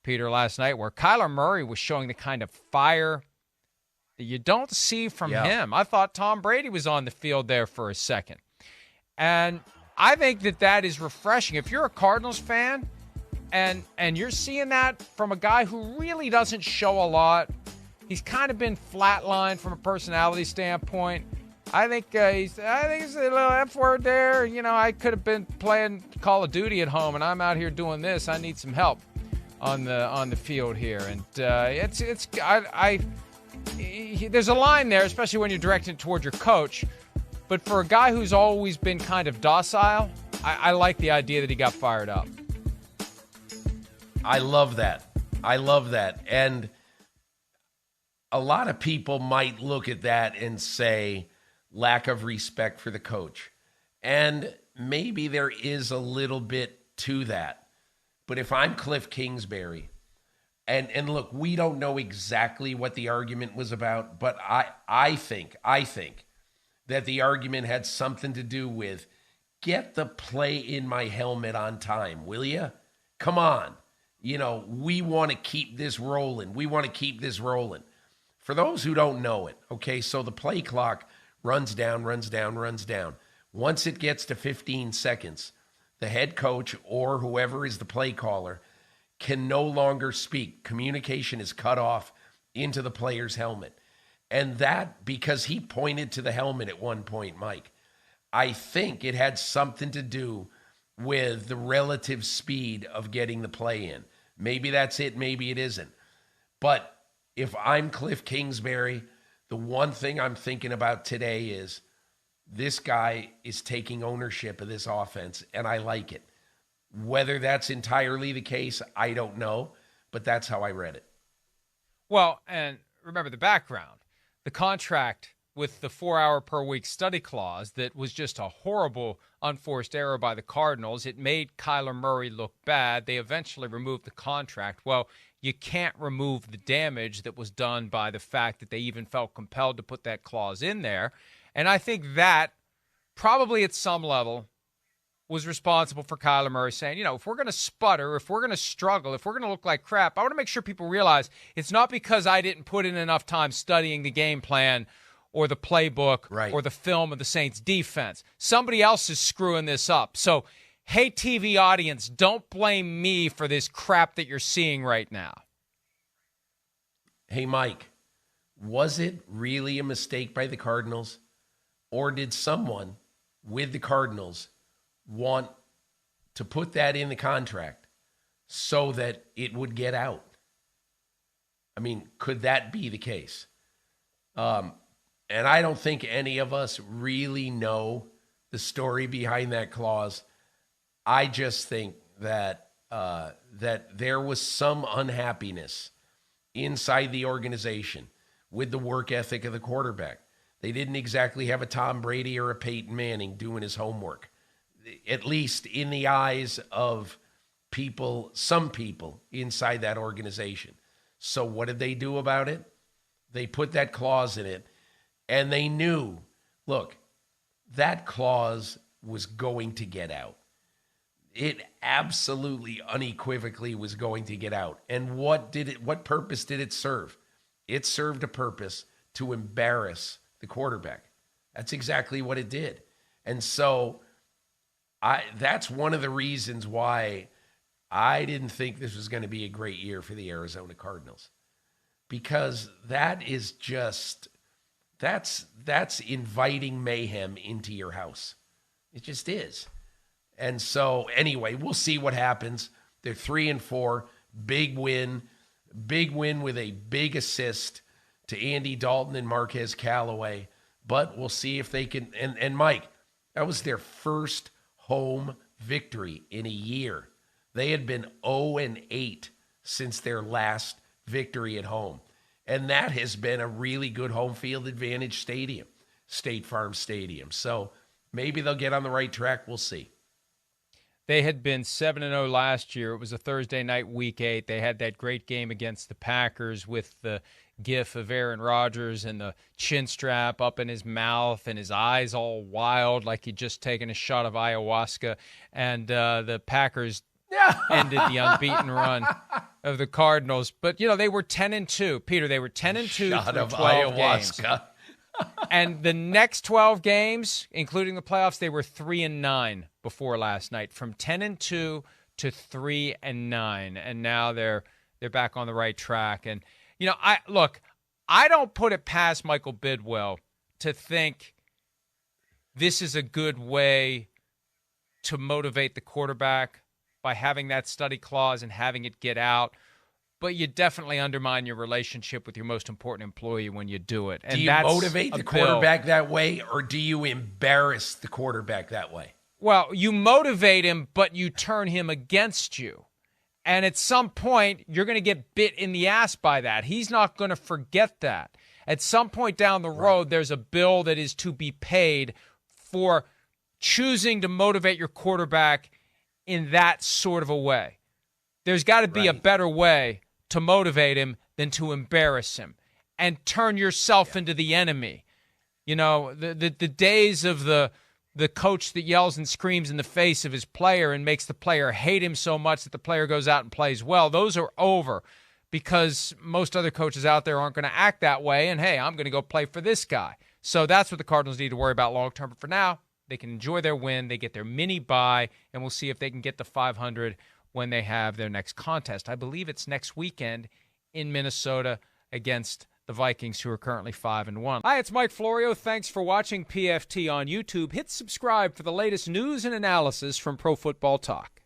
Peter, last night, where Kyler Murray was showing the kind of fire that you don't see from him. I thought Tom Brady was on the field there for a second. And I think that is refreshing. If you're a Cardinals fan and you're seeing that from a guy who really doesn't show a lot, he's kind of been flatlined from a personality standpoint. I think he's a little F word there. You know, I could have been playing Call of Duty at home, and I'm out here doing this. I need some help on the field here, and there's a line there, especially when you're directing it toward your coach. But for a guy who's always been kind of docile, I like the idea that he got fired up. I love that. And a lot of people might look at that and say lack of respect for the coach. And maybe there is a little bit to that. But if I'm Cliff Kingsbury, and look, we don't know exactly what the argument was about, but I think that the argument had something to do with get the play in my helmet on time, will you? Come on. You know, we want to keep this rolling. For those who don't know it, okay, so the play clock runs down. Once it gets to 15 seconds, the head coach or whoever is the play caller can no longer speak. Communication is cut off into the player's helmet. And that, because he pointed to the helmet at one point, Mike, I think it had something to do with the relative speed of getting the play in. Maybe that's it, maybe it isn't. But if I'm Cliff Kingsbury, the one thing I'm thinking about today is this guy is taking ownership of this offense, and I like it. Whether that's entirely the case, I don't know, but that's how I read it. Well, and remember the background. The contract with the 4-hour-per-week study clause that was just a horrible unforced error by the Cardinals. It made Kyler Murray look bad. They eventually removed the contract. Well, you can't remove the damage that was done by the fact that they even felt compelled to put that clause in there. And I think that probably at some level was responsible for Kyler Murray saying, you know, if we're going to sputter, if we're going to struggle, if we're going to look like crap, I want to make sure people realize it's not because I didn't put in enough time studying the game plan or the playbook or the film of the Saints defense. Somebody else is screwing this up. So, hey, TV audience, don't blame me for this crap that you're seeing right now. Hey, Mike, was it really a mistake by the Cardinals? Or did someone with the Cardinals want to put that in the contract so that it would get out? I mean, could that be the case? And I don't think any of us really know the story behind that clause. I just think that that there was some unhappiness inside the organization with the work ethic of the quarterback. They didn't exactly have a Tom Brady or a Peyton Manning doing his homework, at least in the eyes of people, some people inside that organization. So what did they do about it? They put that clause in it, and they knew, look, that clause was going to get out. It absolutely unequivocally was going to get out. And what purpose did it serve? It served a purpose to embarrass the quarterback. That's exactly what it did. And so that's one of the reasons why I didn't think this was going to be a great year for the Arizona Cardinals. Because that is just, that's inviting mayhem into your house. It just is. And so anyway, we'll see what happens. They're 3-4, big win with a big assist to Andy Dalton and Marquez Callaway. But we'll see if they can, and Mike, that was their first home victory in a year. They had been 0-8 since their last victory at home. And that has been a really good home field advantage stadium, State Farm Stadium. So maybe they'll get on the right track. We'll see. They had been 7-0 last year. It was a Thursday night, Week 8. They had that great game against the Packers with the gif of Aaron Rodgers and the chin strap up in his mouth and his eyes all wild like he'd just taken a shot of ayahuasca. And the Packers ended the unbeaten run of the Cardinals. But, they were 10-2. Peter, they were 10-2 Shot through of 12 ayahuasca. games. And the next 12 games, including the playoffs, they were 3-9 before last night, from 10-2 to 3-9. And now they're back on the right track. And, I don't put it past Michael Bidwell to think this is a good way to motivate the quarterback by having that study clause and having it get out. But you definitely undermine your relationship with your most important employee when you do it. And do you motivate the quarterback that way, or do you embarrass the quarterback that way? Well, you motivate him, but you turn him against you. And at some point, you're going to get bit in the ass by that. He's not going to forget that. At some point down the road, there's a bill that is to be paid for choosing to motivate your quarterback in that sort of a way. There's got to be a better way to motivate him than to embarrass him and turn yourself into the enemy. The days of the coach that yells and screams in the face of his player and makes the player hate him so much that the player goes out and plays well, those are over, because most other coaches out there aren't going to act that way. And, hey, I'm going to go play for this guy. So that's what the Cardinals need to worry about long-term. But for now, they can enjoy their win. They get their mini bye, and we'll see if they can get to 500 when they have their next contest. I believe it's next weekend in Minnesota against the Vikings, who are currently 5-1. Hi, it's Mike Florio. Thanks for watching PFT on YouTube. Hit subscribe for the latest news and analysis from Pro Football Talk.